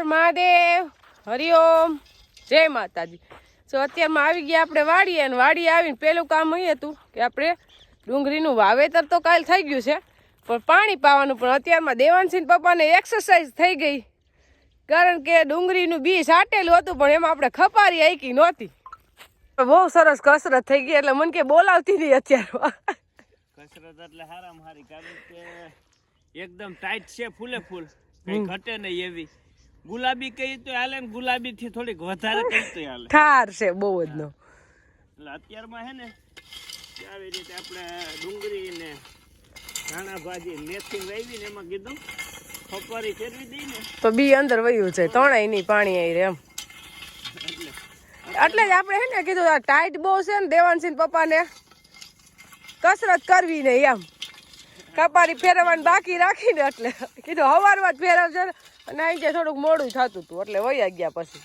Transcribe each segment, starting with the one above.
મહાદેવ હરિઓમ જય માતાજી. તો અત્યારમાં આવી ગયા આપણે વાડીએ, અને વાડી આવીને પેલું કામ એ હતું કે આપણે ડુંગળીનું વાવેતર તો કાલ થઈ ગયું છે, પણ પાણી પાવાનું. પણ અત્યારમાં દેવાનસિંહ પપ્પાને એક્સરસાઇઝ થઈ ગઈ, કારણ કે ડુંગળીનું બી સાટેલું હતું પણ એમાં આપણે ખપારી આઈકી નહોતી. બહુ સરસ કસરત થઈ ગઈ, એટલે મને કે બોલાવતી નહીં અત્યારે. કસરત એટલે હારામાં હારી, કારણ કે એકદમ ટાઈટ છે, ફૂલે ફૂલ, કઈ ઘટે નહીં એવી. ગુલાબી કઈ તો હાલે ને ગુલાબી થી થોડીક વધારે કઈ તો હાલે, ઠાર છે બહુ જ નો. એટલે અત્યારમાં હે ને આવી રીતે આપણે ડુંગળી ને ધાણા ભાજી મેથી વાવી ને એમાં કીધું ખપારી ફેરવી દઈ ને તો બી અંદર વયું છે, તણાય નહીં પાણી આવી રે એમ. એટલે જ આપણે હે ને કીધું આ ટાઈટ બહુ છે ને દેવાનસિંહ પપ્પાને કસરત કરવી નહીં એમ, કપારી ફેરવવાની બાકી રાખીને એટલે કીધું હવારમાં જ ફેરવજો. અને આવી જાય થોડુંક મોડું થતું હતું એટલે વયા ગયા પછી.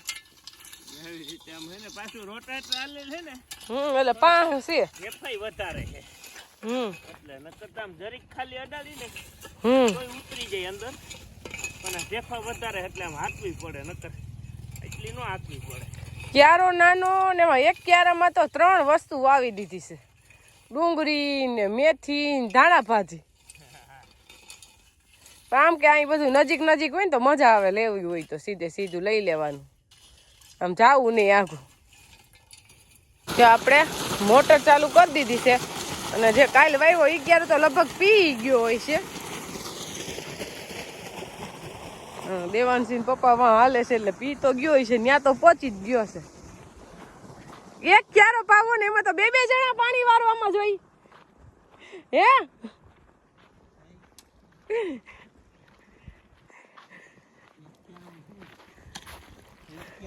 એવી રીતે આમ હે ને પાછું રોટાટર આલે છે ને, એટલે પાંચ છે એફઆઈ વધારે છે, એટલે નકર આમ જરીક ખાલી અડાડી ને કોઈ ઉતરી જાય અંદર, પણ જેફા વધારે એટલે આમ હાંકવી પડે, નકર એટલી નો હાંકવી પડે. ક્યારો નાનો ને એમાં એક ક્યારામાં તો 3 વસ્તુ વાવી દીધી છે, ડુંગળી ને મેથી ને ધાણા ભાજી. આમ કે અહીં બધું નજીક નજીક હોય ને તો મજા આવે, લેવી હોય તો સીધે સીધું લઈ લેવાનું, આમ જાવું નહીં આખું. જો આપણે મોટર ચાલુ કરી દીધી છે, અને જે કાલે વાવ્યો એ ક્યારે તો લગભગ પી ગયો હોય છે. દેવાનસિંહ પપ્પા વાં હાલે છે એટલે પી તો ગયો હોય છે, ત્યાં તો પહોંચી જ ગયો છે. એક ક્યારો પાવો ને એમાં તો 2 જણા પાણી વારવામાં જોઈ હે.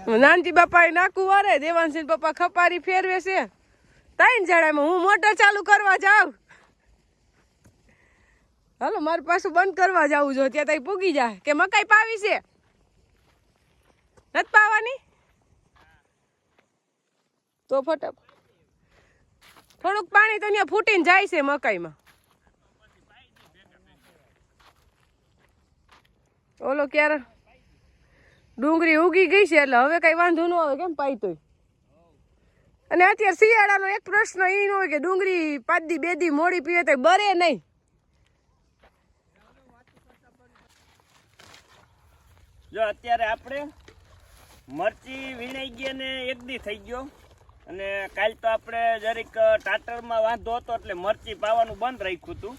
નાનજી બાપા એ નાકું વારે, દેવાનસિંહ પપ્પા ખપારી ફેરવે છે. 3 જણામાં હું મોટર ચાલુ કરવા જાઉં. હાલો મારે પાછું બંધ કરવા જાવું જો, ત્યાં તઈ પૂગી જાય. કે મકાઈ પાવી છે નથી પાવાની તો ફટાફટ થોડુંક પાણી તો ત્યાં ફૂટીને જાય છે મકાઈમાં. ઓલો ક્યારે ડુંગળી ઉગી ગઈ છે એટલે હવે કઈ વાંધો ન આવે, કેમ પાઈ તોય. અને અત્યારે શિયાળાનો એક પ્રશ્ન એ ન હોય કે ડુંગળી 5 દી 2 દી મોડી પીવે તો બરે નહીં. જો અત્યારે આપણે મરચી વીણાઈ ગયા ને 1 દી થઈ ગયો, અને કાલ તો આપણે જરીક ટાટરમાં વાંધો હતો એટલે મરચી પાવાનું બંધ રાખ્યું હતું,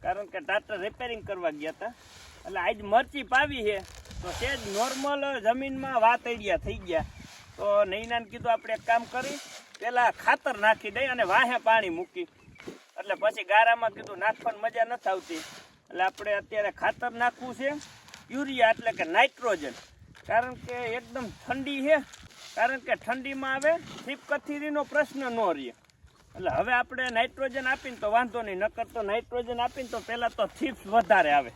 કારણ કે ટાટર રિપેરિંગ કરવા ગયા હતા. એટલે આજ મરચી પાવી છે તો તે જ નોર્મલ જમીનમાં વાતડિયા થઈ ગયા. તો નૈનાને કીધું આપણે એક કામ કરી, પહેલાં ખાતર નાખી દઈ અને વાહે પાણી મૂકી, એટલે પછી ગારામાં કીધું નાખવાની મજા નથી આવતી. એટલે આપણે અત્યારે ખાતર નાખવું છે, યુરિયા એટલે કે નાઇટ્રોજન, કારણ કે એકદમ ઠંડી છે, કારણ કે ઠંડીમાં આવે થીપ કથીરીનો પ્રશ્ન ન રહે. એટલે હવે આપણે નાઇટ્રોજન આપીને તો વાંધો નહીં, નકર તો નાઇટ્રોજન આપીને તો પહેલાં તો થીપ્સ વધારે આવે.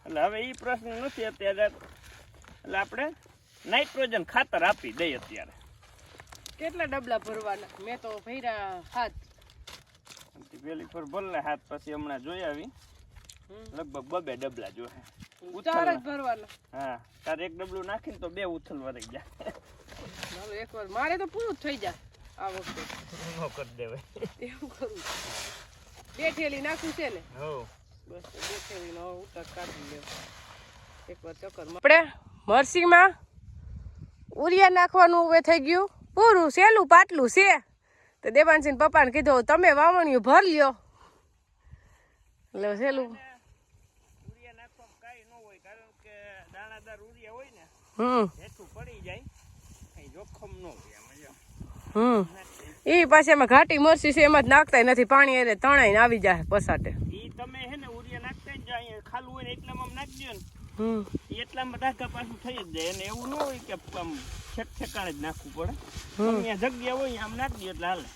એટલે હવે એ પ્રશ્ન નથી અત્યારે, એટલે આપણે નાઇટ્રોજન ખાતર આપી દઈએ. અત્યારે કેટલા ડબલા ભરવાના? મેં તો ભર્યા 7. પેલી પર ભરલે 7, પછી હમણાં જોઈ આવી લગભગ 2 ડબલા જોહે. 4 જ ભરવાના. હા, તારે 1 ડબલું નાખીને તો 2 ઉથલવા રહી જાય. ચાલો એકવાર મારે તો પૂરું થઈ જાય આ વખતે. નો કરી દેવાય એવું કરું. 2 થેલી નાખું છે ને. હો બસ 2 થેલીનો ઉતાર કાઢી લેવો એકવાર ચક્કર. આપણે મરસીમાં ઉરિયા નાખવાનું હવે થઈ ગયું પૂરું, સહેલું પાટલું છે. તો દેવાનસિંહ પપ્પાને કીધું તમે વાવણીયું ભર લ્યો, એટલે સહેલું. ઉરિયા નાખવામાં કાંઈ ન હોય, કારણ કે દાણાદાર ઉરિયા હોય ને હેઠું પડી જાય, કઈ જોખમ ન હોય આમાં. એ પાછી એમાં ઘાટી મરસી છે, એમાં જ નાખતા નથી, પાણી એટલે તણાઈને આવી જાય પસાટે. એ તમે હે ને ઉરિયા નાખતા જ જાય, ખાલું હોય ને એટલામાં નાખી દો ને, એટલામાં ટાંકા પાછું થઈ જ જાય. અને એવું ન હોય કે આમ ઠેકાણે જ નાખવું પડે, અહીંયા જગ્યા હોય આમ નાખી દો એટલે હાલે.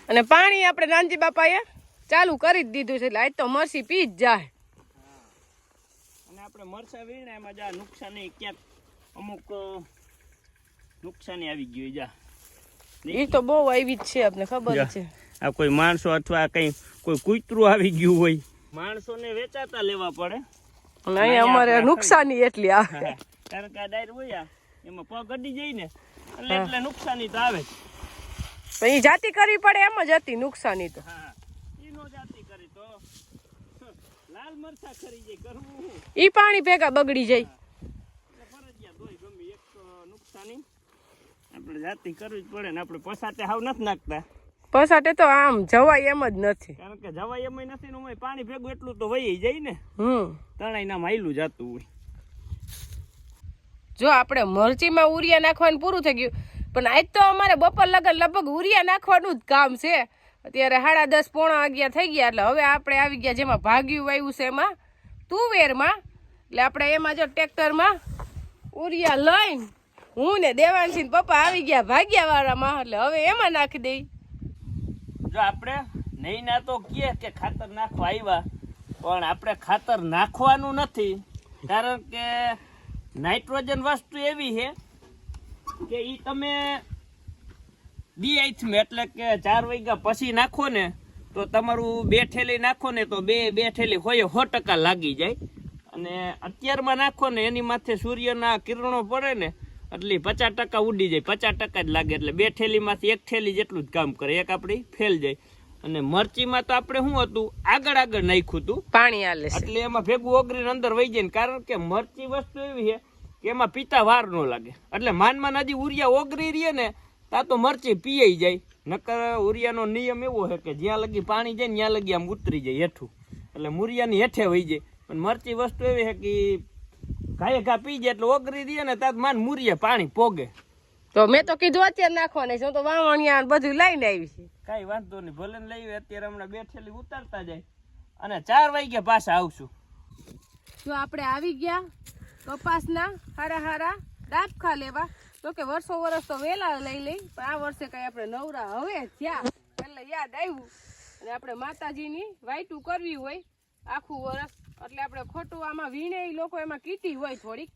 અને પાણી આપણે નાનજી બાપાએ ચાલુ કરી જ દીધું છે, એટલે આજ તો મરસી પી જ જાય. અને આપણે મરસા વીણે એમાં જા નુકસાની ક્યાંક અમુક નુકસાની આવી ગયું જા. એ તો બહુ આવી જ છે, આપને ખબર છે. આ કોઈ માણસો અથવા કઈ કોઈ કૂતરું આવી ગયું હોય, માણસોને વેચાતા લેવા પડે, અને અહીંયા અમારે નુકસાની એટલી આવે. કારણ કે આ ડાયર હોય એમાં પગ અડી જાય ને એટલે નુકસાની તો આવે જ. પણ ઈ જાતી કરવી પડે એમ જ હતી નુકસાની તો. હા ઈનો જાતી કરી તો લાલ મરચા ખરી જાય કરવું હું. ઈ પાણી ભેગા બગડી જાય. એટલે ફરજિયાત હોય ગમે એક નુકસાની આપણે જાતી કરવી જ પડે ને આપણે પસાતે હાવ નથી નાખતા. પસાટે તો આમ જવાય એમ જ નથી. કારણ કે જવાય એમ નથી ને હોય પાણી ભેગું એટલું તો વહી જાય ને. તણાઈ નામ હાયલું જતું હોય. જો આપણે મરચીમાં ઉરિયા નાખવાનું પૂરું થઈ ગયું પણ આજ તો અમારે બપોર લગભગ ઉરિયા નાખવાનું જ કામ છે. અત્યારે 10:30 પોણા 11 થઈ ગયા એટલે હવે આપણે આવી ગયા જેમાં ભાગ્યું વાવ્યું છે એમાં તુવેરમાં. એટલે આપણે એમાં જો ટ્રેક્ટરમાં ઉરિયા લઈને હું ને દેવાંશી પપ્પા આવી ગયા ભાગ્યાવાળામાં એટલે હવે એમાં નાખી દઈ. જો આપણે નહીં ના તો કહે કે ખાતર નાખવા આવ્યા પણ આપણે ખાતર નાખવાનું નથી. કારણ કે નાઇટ્રોજન વસ્તુ એવી છે કે એ તમે DH એટલે કે 4 વાગ્યા પછી નાખો ને તો તમારું 2 થેલી નાખો ને તો બે થેલી હોય 100% લાગી જાય. અને અત્યારમાં નાખો ને એની માથે સૂર્યના કિરણો પડે ને એટલે 50% ઉડી જાય, 50% જ લાગે. એટલે 2 થેલીમાંથી 1 થેલી જેટલું જ કામ કરે, એક આપણી ફેલ જાય. અને મરચીમાં તો આપણે શું હતું આગળ નાખ્યું હતું પાણી આલે એટલે એમાં ભેગું ઓગરીને અંદર વહી જાય. કારણ કે મરચી વસ્તુ એવી છે કે એમાં પીતા વાર ન લાગે. એટલે માનમાં હજી ઉરિયા ઓગરી રહીએ ને તા તો મરચી પીયાઈ જાય. નકર ઉરિયાનો નિયમ એવો છે કે જ્યાં લગી પાણી જાય ને ત્યાં લગી આમ ઉતરી જાય હેઠું, એટલે મુરિયાની હેઠે વહી જાય. પણ મરચી વસ્તુ એવી છે કે ઘા પી જાય એટલે ઓગરી રહીએ ને તાત માન મુરિયા પાણી પોગે. તો મેં તો કીધું અત્યારે નાખવાની છે, હું તો વાવણિયા બધું લઈને આવી છે. કઈ વાંધો નહીં, ભલે ને લઈએ. અત્યારે હમણાં 2 થેલી ઉતારતા જાય અને 4 વાગ્યા પાછા આવશું. જો આપણે આવી ગયા કપાસના હારા ડાબખા લેવા. તો કે વર્ષો તો વેલા લઈ પણ આ વર્ષે કઈ આપણે નવરા હવે થયા એટલે યાદ આવ્યું. અને આપણે માતાજીની વાયટું કરવી હોય આખું વર્ષ એટલે આપણે ખોટું આમાં વીણે લોકો એમાં કીટી હોય થોડીક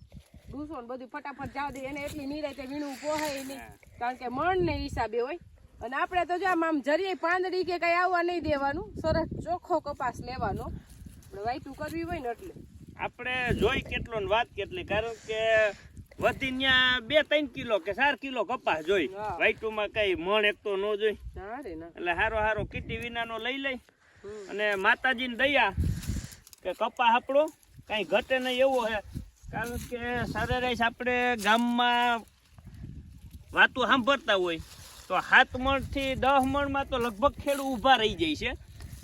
ડૂસો ને બધું ફટાફટ જાવ દે એને એટલી નિરાતે વીણવું પોહાય નહીં. કારણ કે મણ ને હિસાબે હોય. અને આપણે તો જો આમ જરીએ પાંદડી કે કઈ આવવા નહીં દેવાનું, સરસ ચોખ્ખો કપાસ લેવાનો. આપણે વાયટું કરવી હોય ને એટલે આપણે જોઈ કેટલો ને વાત કેટલી. કારણ કે વધી ત્યાં 2-3 કિલો કે 4 કિલો કપાસ જોઈ. વાયટુમાં કઈ મણ એક તો ન જોઈ. એટલે હારો કીટી વિનાનો લઈ અને માતાજીની દયા કે કપાસ આપણો કઈ ઘટે નહીં એવો છે. કારણ કે સરેરાશ આપણે ગામમાં વાતો સાંભળતા હોય તો 7 મણથી 10 મણમાં તો લગભગ ખેડૂત ઊભા રહી જાય છે.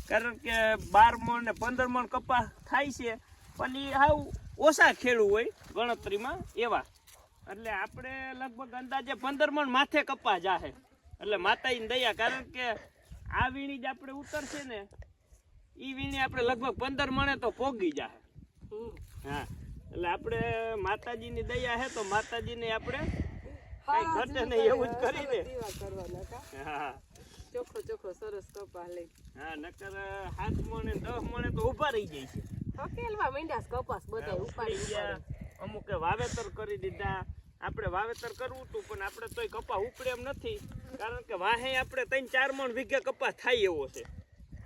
કારણ કે 12 મણ ને 15 મણ કપાસ થાય છે પણ એ હાવ ઓછા ખેડૂત હોય ગણતરીમાં એવા. એટલે આપણે લગભગ અંદાજે 15 મણ માથે કપાસ જાહે. એટલે માતાજીની દયા. કારણ કે આ વીણી જ આપણે ઉતરશે ને એ વીણી આપણે લગભગ 15 મણે તો પોગી જાહે. હા એટલે આપણે માતાજીની દયા છે તો માતાજીને આપણે કઈ ઘટે નહીં એવું જ કરીને. હા ચોખ્ખો સરસ કપાસ લઈ. હા નકર 7 મણે 10 મણે તો ઊભા રહી જાય છે. હકેલવા માંડ્યા કપાસ બધા ઉપાડી ગયા. અમુકે વાવેતર કરી દીધા. આપણે વાવેતર કરવું હતું પણ આપણે તોય કપાસ ઉપડે એમ નથી. કારણ કે વાહે આપણે 3-4 મણ વીઘે કપાસ થાય એવો છે.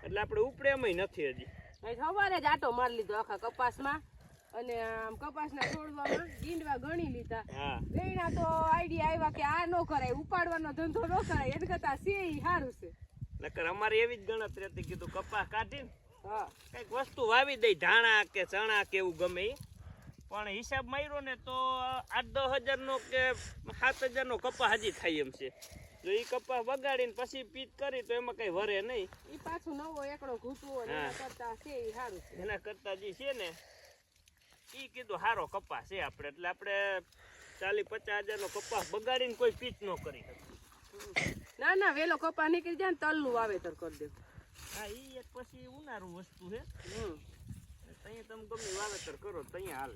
એટલે આપણે ઉપડે એમ નથી હજી. સવારે જ આટો મારી લીધો આખા કપાસમાં અને આમ કપાસના છોડવામાં ડીંડવા ગણી લીધા. ગણ્યા તો આઈડિયા આવ્યા કે આ ન કરાય, ઉપાડવાનો ધંધો ન કરાય, એને કરતા છે ઈ સારું છે. નકર અમારે એવી જ ગણતરી હતી, કીધું કપાસ કાઢીને કઈક વસ્તુ વાવી દઈ, ધાણા કે ચણા કે એવું ગમે એ. પણ હિસાબ માર્યો ને તો 8-10 હજારનો કે 7 હજારનો કપાસ હજી થાય એમ છે. જો એ કપાસ બગાડીને પછી પીત કરી તો એમાં કઈ વરે નહીં. એ પાછું નવો એકડો ઘૂંટવો એના કરતા છે એ સારું છે. એના કરતા જે છે ને એ કીધું સારો કપાસ છે આપણે. એટલે આપણે 40-50 હજારનો કપાસ બગાડીને કોઈ પીત ન કરી શકે. ના વેલો કપાસ નીકળી જાય ને તલનું વાવેતર કરી દે. હા એ એક પછી ઉનાળુ વસ્તુ છે. ત્યાં તમે ગમે વાવેતર કરો ત્યાં હાલ.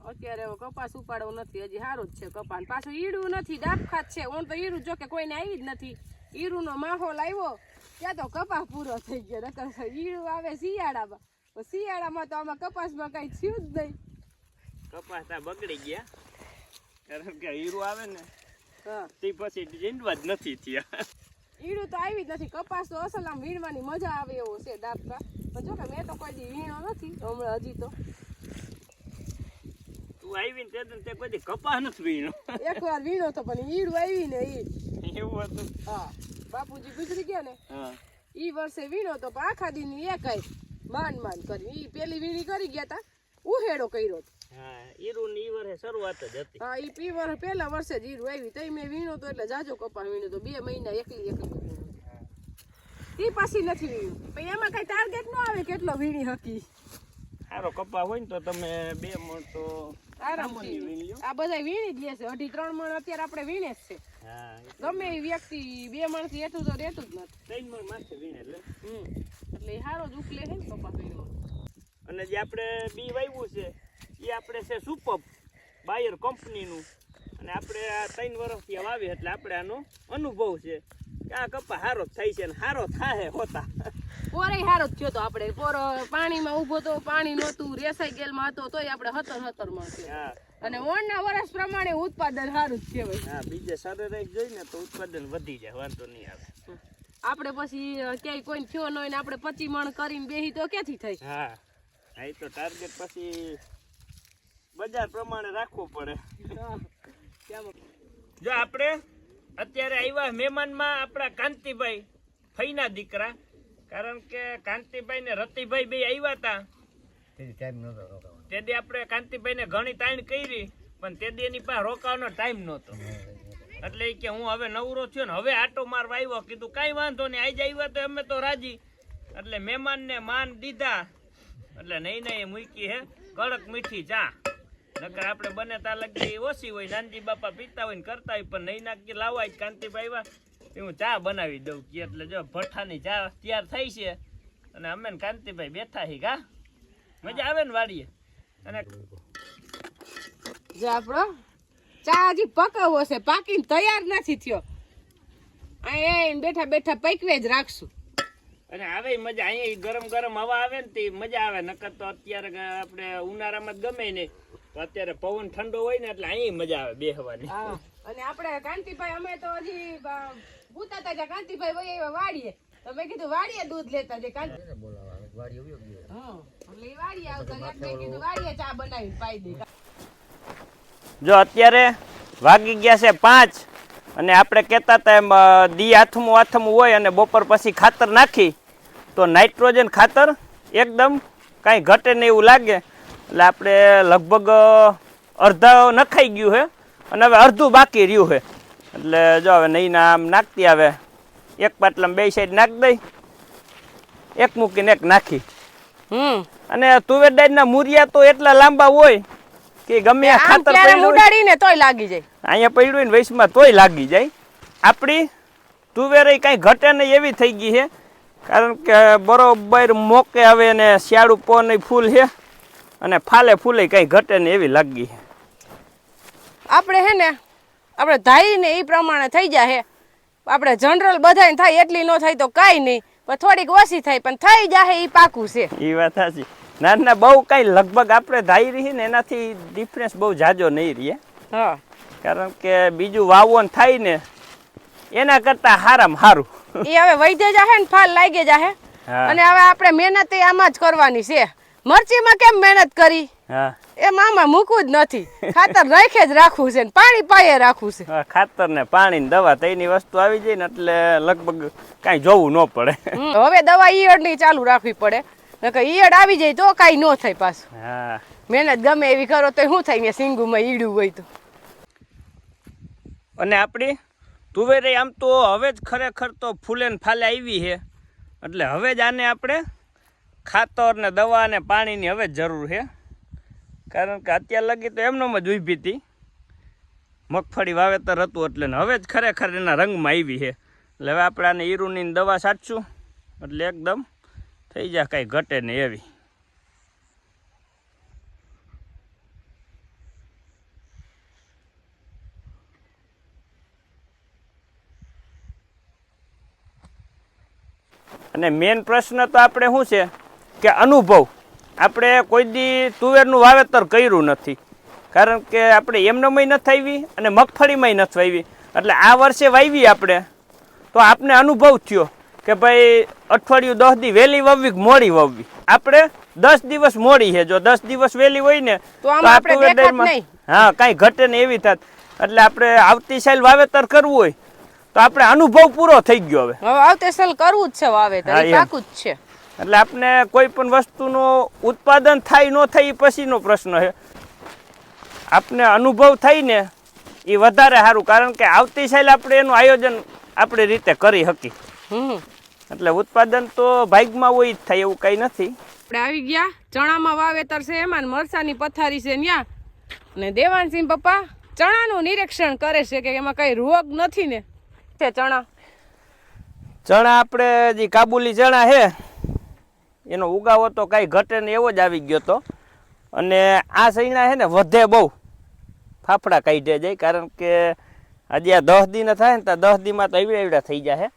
અત્યારે હવે કપાસ ઉપાડવો નથી, હજી સારું જ છે કપાસ. પાછું ઈડું નથી, ડાબખાત છે. ઓન તો ઈડું જો કે કોઈને આવી જ નથી. ઈડુનો માહોલ આવ્યો ત્યાં તો કપાસ પૂરો થઈ ગયો. નકર ઈડું આવે શિયાળામાં, શિયાળામાં તો આમાં કપાસમાં કઈ થયું જ નહીં. કપાસ ત્યાં બગડી ગયા. કારણ કે હીરું આવે ને તે પછી જીંડવા જ નથી થયા. ઈડું તો આવી જ નથી. કપાસ તો અસલ આમ વીણવાની મજા આવે એવો છે ડાબકા. પણ જો કે મેં તો કોઈ દી વીણો નથી હમણાં હજી તો. તું વાવીને તે કોઈ દી કપા નથી વીણો. એકવાર વીણો તો પણ ઈડ વાવી ને ઈડ એવું હતું. હા બાપુજી ગુજરી ગયા ને હા ઈ વર્ષે વીણો તો પણ આખા દી ની એકાઈ માંડ કરી ઈ પેલી વીણી કરી ગયા તા ઉહેડો કર્યો તો. હા ઈરું ની વર્ષે શરૂઆત જ હતી. હા ઈ પી પેલા વર્ષે જ ઈરું આવી તઈ મેં વીણો તો એટલે જાજો કપા વીણ્યો તો 2 મહિના એકલી ઈ પાછી નથી વીણ્યું પણ એમાં કઈ ટાર્ગેટ ન આવે કેટલો વીણી હકી. સારો કપા હોય ને તો તમે 2 મણ તો આરામથી વીણી લો. આ બધા વીણી જ લેશે 2.5-3 મણ અત્યારે આપણે વીણે જ છે. હા ગમે એ વ્યક્તિ 2 મણ થી એટલું તો રહેતું જ નથી. 3 મણ માથે વીણે એટલે એટલે સારો જ ઉકલે છે ને કપા વીણવા. અને જે આપણે બી વાવ્યું છે એ આપણે છે સુપર બાયર કંપનીનું અને આપણે આ 3 વર્ષથી વાવી એટલે આપણે આનો અનુભવ છે કે આ કપા સારો જ થાય છે ને સારો થાય હોતા. પોરે સારો જ થયો તો આપણે પોર પાણીમાં ઊભો તો પાણી નહોતું રેસાઈ ગયેલમાં હતો તોય આપણે 17 મણ છે. હા અને ઓણના વર્ષ પ્રમાણે ઉત્પાદન સારું જ કહેવાય. હા બીજે સરેરાશ જોઈને તો ઉત્પાદન વધી જાય વાંધો નહીં આવે. આપણે પછી ક્યાંય કોઈને થયો ન હોય ને આપણે 25 મણ કરીને બેહી તો ક્યાંથી થાય. હા એ તો ટાર્ગેટ પછી બજાર પ્રમાણે રાખવું પડે. જો આપણે અત્યારે આવ્યા મહેમાનમાં આપણા કાંતિભાઈ ફઈના દીકરા, કારણ કે કાંતિભાઈ ને રતિભાઈ બે આવ્યા હતા તેથી આપણે કાંતિભાઈ ને ઘણી તાણ કરી પણ તેથી એની પાસે રોકાવાનો ટાઈમ નહોતો એટલે કે હું હવે નવરો થયો ને હવે આટો મારવા આવ્યો. કીધું કાંઈ વાંધો નહીં આજે આવ્યા તો અમે તો રાજી. એટલે મહેમાનને માન દીધા એટલે નહીં એ મૂકી હે કડક મીઠી ચા. નકર આપણે બને ત્યાં લગી ઓછી હોય નાનજી બાપા પીતા હોય ને કરતા હોય પણ નહીં નાખી લાવવા જ કાંતિભાઈ આવ્યા હું ચા બનાવી દઉં કે એટલે જો ભઠ્ઠાની ચા તૈયાર થઈ છે અને અમે ને કાંતિભાઈ બેઠા છીએ. કા મજા આવે ને વાડીએ. અને જે આપણો ચા હજી પકાવવો છે પાકીને તૈયાર નથી થયો. અહીં બેઠા બેઠા પકવે જ રાખશું. અને આવે મજા અહીંયા ગરમ ગરમ હવા આવે ને તે મજા આવે. નકર તો અત્યારે આપણે ઉનાળામાં જ ગમે નહીં તો અત્યારે પવન ઠંડો હોય ને એટલે અહીંયા મજા આવે બેહવાની. અને આપણે કાંતિભાઈ અમે તો હજી ભૂતા હતા કાંતિભાઈ વહી વાડીએ તો મેં કીધું વાડીએ દૂધ લેતા જે વાડીએ આવતા મેં કીધું વાડીએ ચા બનાવી પાઈ દે. જો અત્યારે વાગી ગયા છે 5 અને આપણે કહેતા હતા એમ દી આથમું હોય અને બપોર પછી ખાતર નાખી તો નાઇટ્રોજન ખાતર એકદમ કાંઈ ઘટે નહીં એવું લાગે. એટલે આપણે લગભગ અડધા નખાઈ ગયું છે અને હવે અડધું બાકી રહ્યું છે. એટલે જો હવે નહીં આમ નાખતી આવે એક પાટલામાં 2 સાઈડ નાખી દઈ એક મૂકીને એક નાખી. અને તુવેર દાળના મૂરિયા તો એટલા લાંબા હોય કે ગમે આ ખાતર ઉડાડીને તોય લાગી જાય. અહીંયા પડ્યું ને વૈશમાં તોય લાગી જાય. આપણી તુવેર કાંઈ ઘટે નહીં એવી થઈ ગઈ છે કારણ કે બરોબર મોકે આવે ને શિયાળું પોન ફૂલ છે અને ફાલે ફૂલે કાંઈ ઘટે ને એવી લાગી છે. આપણે હે ને આપણે ધાઈ ને એ પ્રમાણે થઈ જાય. આપણે જનરલ બધાને થાય એટલી ન થાય તો કાંઈ નહીં પણ થોડીક ઓછી થાય પણ થઈ જાય એ પાકું છે. એ વાત સાચી. ના બહુ કાંઈ લગભગ આપણે ધાઈ રહી ને એનાથી ડિફરન્સ બહુ જાજો નહીં રહે. હા કારણ કે બીજું વાવવાનું થાય ને એના કરતા હારામાં સારું. એ હવે વૈધે જાહે ને ફાલ લાગી જાહે. અને હવે આપણે મહેનત આમાં જ કરવાની છે. મરચીમાં કેમ મહેનત કરી એમાં આમાં મૂકવું જ નથી. ખાતર રાખે જ રાખવું છે ને પાણી પાયે રાખવું છે. ખાતર ને પાણી ને દવા તેની વસ્તુ આવી જાય ને એટલે લગભગ કાંઈ જોવું ન પડે. હવે દવા ઈયળ ની ચાલુ રાખવી પડે. ઈયળ આવી જાય તો કાંઈ ન થાય પાછું. મહેનત ગમે એવી કરો તો શું થાય સિંગુમાં ઈડું હોય તો. અને આપણી તુવેરે આમ તો હવે જ ખરેખર તો ફૂલે ને ફાલે આવી છે એટલે હવે જ આને આપણે ખાતર ને દવા ને પાણીની હવે જ જરૂર છે. કારણ કે અત્યાર લગી તો એમનો જ ઊભી હતી મગફળી વાવેતર હતું એટલે હવે જ ખરેખર એના રંગમાં આવી છે. એટલે હવે આપણે આને ઈરુની દવા છાંટશું એટલે એકદમ થઈ જાય કાંઈ ઘટે નહીં એવી. અને મેન પ્રશ્ન તો આપણે શું છે કે અનુભવ. આપણે કોઈ દી તુવેરનું વાવેતર કર્યું નથી કારણ કે આપણે એમનામાંય નથી આવી અને મગફળીમાંય નથી વાવી. એટલે આ વર્ષે વાવી આપણે તો આપને અનુભવ થયો કે ભાઈ અઠવાડિયું 10 દી વહેલી વાવવી કે મોડી વાવવી. આપણે 10 દિવસ મોડી છે. જો 10 દિવસ વહેલી હોય ને તો આમાં આ આપણે તુવેર દેખાત દાળમાં નહીં. હા કાંઈ ઘટે ને એવી થાત. એટલે આપણે આવતી સાલ વાવેતર કરવું હોય તો આપણે અનુભવ પૂરો થઈ ગયો હવે. હવે આવતે સાલ કરવું જ છે વાવેતર, હા, એ એમ. પાકું જ છે. એટલે આપણે કોઈ પણ વસ્તુનું ઉત્પાદન થાય ન થાય એ પછીનો પ્રશ્ન છે. આપણે અનુભવ થાય ને એ વધારે સારું, કારણ કે આવતી સાલ આપણે એનું આયોજન આપણી રીતે કરી શકીએ. હમ એટલે ઉત્પાદન તો ભાગમાં હોય જ થાય એવું કંઈ નથી. આપણે આવી ગયા ચણામાં વાવેતર છે એમાં ને મરસાની પથારી છે ન્યા, અને દેવાનસિંહ પપ્પા ચણાનું નિરીક્ષણ કરે છે કે એમાં કઈ રોગ નથી ને. છે ચણા આપણે જે કાબુલી ચણા છે એનો ઉગાવો તો કાંઈ ઘટે ને એવો જ આવી ગયો તો. અને આ સૈણા છે ને વધે બહુ, ફાફડા કાઢે જાય, કારણ કે હજી આ 10 દી થાય ને તો 10 દીમાં તો એવડા થઈ જાય.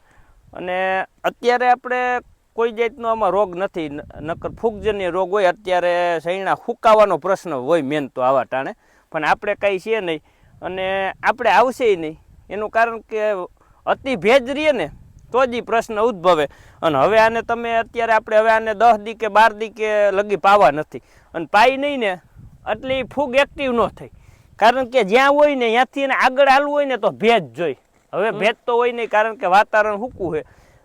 અને અત્યારે આપણે કોઈ જાતનો આમાં રોગ નથી, નકર ફૂગજન્ય રોગ હોય. અત્યારે સૈણા ફૂંકાવાનો પ્રશ્ન હોય મેન તો આવા ટાણે, પણ આપણે કાંઈ છે નહીં અને આપણે આવશે નહીં. એનું કારણ કે અતિ ભેજ રહીએ ને તો જ પ્રશ્ન ઉદ્ભવે. અને હવે આને તમે અત્યારે આપણે હવે આને 10 દી કે 12 દી કે લગી પાવા નથી, અને પાઈ નહીં ને એટલે ફૂગ એક્ટિવ ન થઈ. કારણ કે જ્યાં હોય ને ત્યાંથી એને આગળ હાલવું હોય ને તો ભેજ જોઈ. હવે ભેજ તો હોય નહીં, કારણ કે વાતાવરણ સૂકું છે,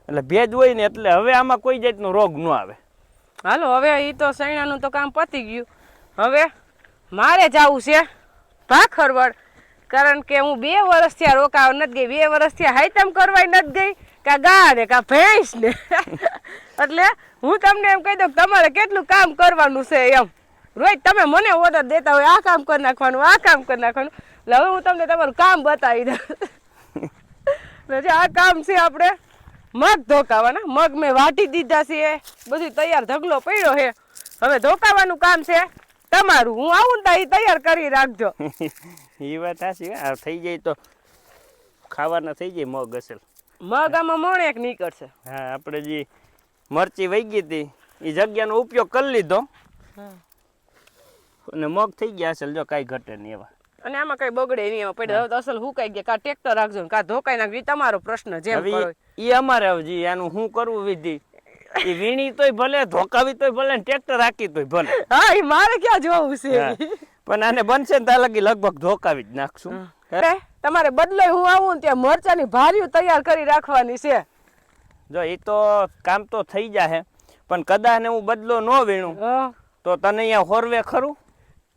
એટલે ભેજ હોય ને એટલે હવે આમાં કોઈ જાતનો રોગ ન આવે. હાલો હવે એ તો સૈણાનું તો કામ પતી ગયું. હવે મારે જવું છે ભાખરવડ, કારણ કે હું 2 વર્ષથી આ રોકાવા નથી ગઈ. 2 વર્ષથી હાઈતમ કરવાય નથી ગઈ, કા ગા ને કા ભેંસ ને. એટલે હું તમને એમ કહી દઉં કે તમારે કેટલું કામ કરવાનું છે એમ. રોજ તમે મને ઓર્ડર દેતા હોય આ કામ કરી નાખવાનું, આ કામ કરી નાખવાનું. એટલે હવે હું તમને તમારું કામ બતાવી દઉં. આ કામ છે આપણે મગ ધોકાવાના. મગ મેં વાટી દીધા છે, બધું તૈયાર ઢગલો પડ્યો છે. હવે ધોકાવાનું કામ છે તમારું. હું આવું ને એ તૈયાર કરી રાખજો. એ વાત સાચી. આ થઈ જાય તો ખાવાના થઈ જાય મગ અસલ. મગ આમાં મોણેક નીકળશે. હા, આપણે જે મરચી વહી ગઈ હતી એ જગ્યાનો ઉપયોગ કરી લીધો અને મગ થઈ ગયા અસલ. જો કાંઈ ઘટે નહીં એવા. અને આમાં કઈ બગડે નહીં, એમાં પડે તો અસલ હુકાઈ ગયા. કા ટ્રેક્ટર રાખજો કા ધોકાઈ નાખજો, તમારો પ્રશ્ન. જેમ કરો એ અમારે હવે આનું શું કરવું વિધિ. એ વીણી તોય ભલે, ધોકાવી તોય ભલે, ટ્રેક્ટર રાખી તોય ભલે. હા, એ મારે ક્યાં જોવું છે. પણ આને બનશે ને ત્યાં લગભગ ધોકાવી જ નાખશું. તમારે બદલાય હું આવું ને ત્યાં મરચાની ભારીઓ તૈયાર કરી રાખવાની છે. જો એ તો કામ તો થઈ જાય, પણ કદાચ ને હું બદલો ન વીણું તો તને અહીંયા હોરવે ખરું.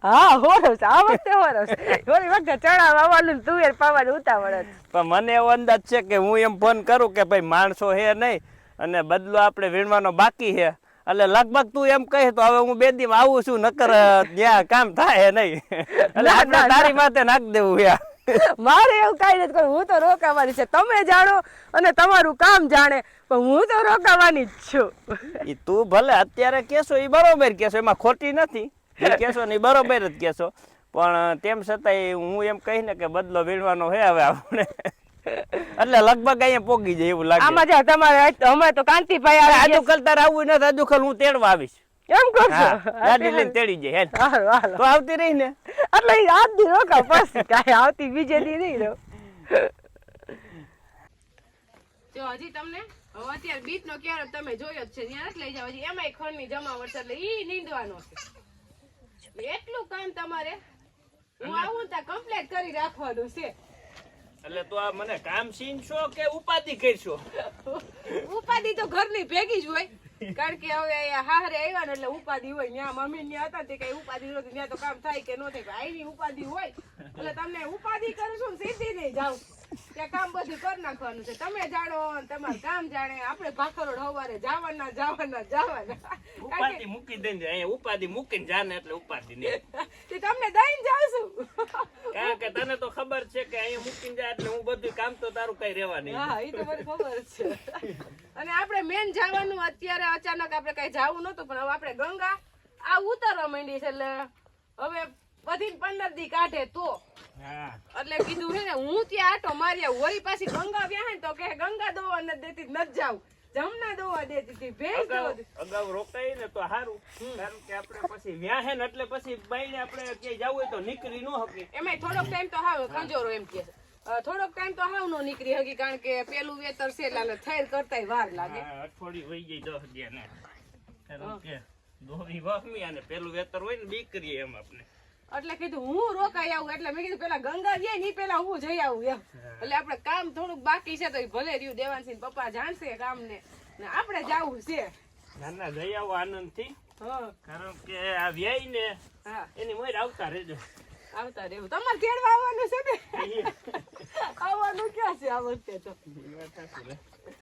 હા, હોરસ આ વખતે હોરસ. ઓલી વખતે ચણા વાવવાનું તુવેર પાવાનું ઉતાવળ. પણ મને એવો અંદાજ છે કે હું એમ ફોન કરું કે ભાઈ માણસો હે નહીં અને બદલો આપણે વીણવાનો બાકી છે, એટલે લગભગ તું એમ કહે તો હવે હું 2 દી આવું છું, નકર ત્યાં કામ થાય નહીં. એટલે આપણે તારી માથે નાખી દેવું યાર. મારે એવું કઈ નથી કરવું. હું તો રોકાવાની છે. તમે જાણો અને તમારું કામ જાણે, પણ હું તો રોકાવાની જ છું. એ તું ભલે અત્યારે કેશો એ બરોબર કેશો, એમાં ખોટી નથી. એ કેશો ને બરોબર જ કેશો, પણ તેમ છતાંય હું એમ કહીને કે બદલો વીણવાનો છે હવે આપણે. એટલે લગભગ અહીંયા પોગી જાય એવું લાગે. આમાં જા તમારે અમે તો કાંતિભાઈ આજુ કલ તાર આવવું નથી, આજુ કલ હું તેડવા આવીશ. એમ કરશો? ગાડી લઈને તેડી જાય. તો આવતી રહી ને એટલે આજ દી રોકા, પછી કાંઈ આવતી બીજે દી નહીં રહો. જો હજી તમને અત્યારે બીટ નો ક્યારે તમે જોયો જ છે, ત્યાં જ લઈ જાવ. હજી એમાંય ખંડની જમાવટ છે, એટલે ઈ નીંદવાનો છે. એટલું કામ તમારે હું આવું ત્યાં કમ્પ્લીટ કરી રાખવાનું છે. એટલે તો આ મને કામ સીનશો કે ઉપાધિ કરશો? ઉપાધિ તો ઘરની ભેગી જ હોય, કારણ કે હવે હારે આવ્યા ને એટલે ઉપાધિ હોય. ત્યાં મમ્મી ત્યાં હતા તે કઈ ઉપાધિ નહોતી, ત્યાં તો કામ થાય કે ન થાય, આઈની ઉપાધિ હોય. એટલે તમને ઉપાધિ કરશું ને સીધી નહીં જાવ, ત્યાં કામ બધું કરી નાખવાનું છે. તમે જાણો તમારું કામ જાણે. આપણે ભાખરોડ સવારે જવાના. ઉપાધિ મૂકી દઈને અહીંયા ઉપાધિ મૂકીને જાને એટલે ઉપાધિ નહીં. તમને દઈને જાવશું, કારણ કે તને તો ખબર છે કે અહીંયા મૂકીને જાય એટલે હું બધું કામ તો તારું કઈ રહેવા નહીં. હા, એ તો મને ખબર છે. અને આપણે મેન જવાનું અત્યારે અચાનક આપણે કઈ જવું નતું, પણ હવે આપણે ગંગા આ ઉતરવા માંડી છે, એટલે હવે બધી 15 દી કાઢે તો એટલે કીધું છે ને હું ત્યાં આટો માર્યા. વળી પાછી ગંગા વ્યા ને તો કે ગંગા દોવા નથી દેતી, નથી જાવ. જમના દોવા દેતી હતી, ભેંસ દોવા દેતી. અગાઉ રોકાય ને તો સારું, કારણ કે આપણે પછી વ્યાહે ને એટલે પછી બાઈને આપણે ક્યાંય જવું હોય તો નીકળી ન શકે. એમાં થોડોક ટાઈમ તો હાવ ખંજોરો એમ કે થોડોક ટાઈમ તો હાવ નો નીકળી હકી, કારણ કે પેલું વેતર છે એટલે થેર કરતા વાર લાગે. અઠવાડિયું વહી જાય 10 દી ને દોરી વાહમી અને પેલું વેતર હોય ને દીકરી એમ આપણે એટલે કીધું હું રોકાઈ આવું એટલે મેં કીધું પેલા ગંગા જાય ને ઈ પેલા હું જઈ આવું એમ એટલે આપણે કામ થોડુંક બાકી છે તો ઈ ભલે રહ્યું દેવાનસિંહ પપ્પા જાણશે કામ ને આપણે જાવું છે નાના જઈ આવો આનંદ થી હા કારણ કે આ વ્યાય ને હા એની મોર આવતા રહેજો આવતા રહેવું તમારે તેડવા આવવાનું છે ને આવવાનું ક્યાં છે આ વખતે તો એ વાત સાચી લે.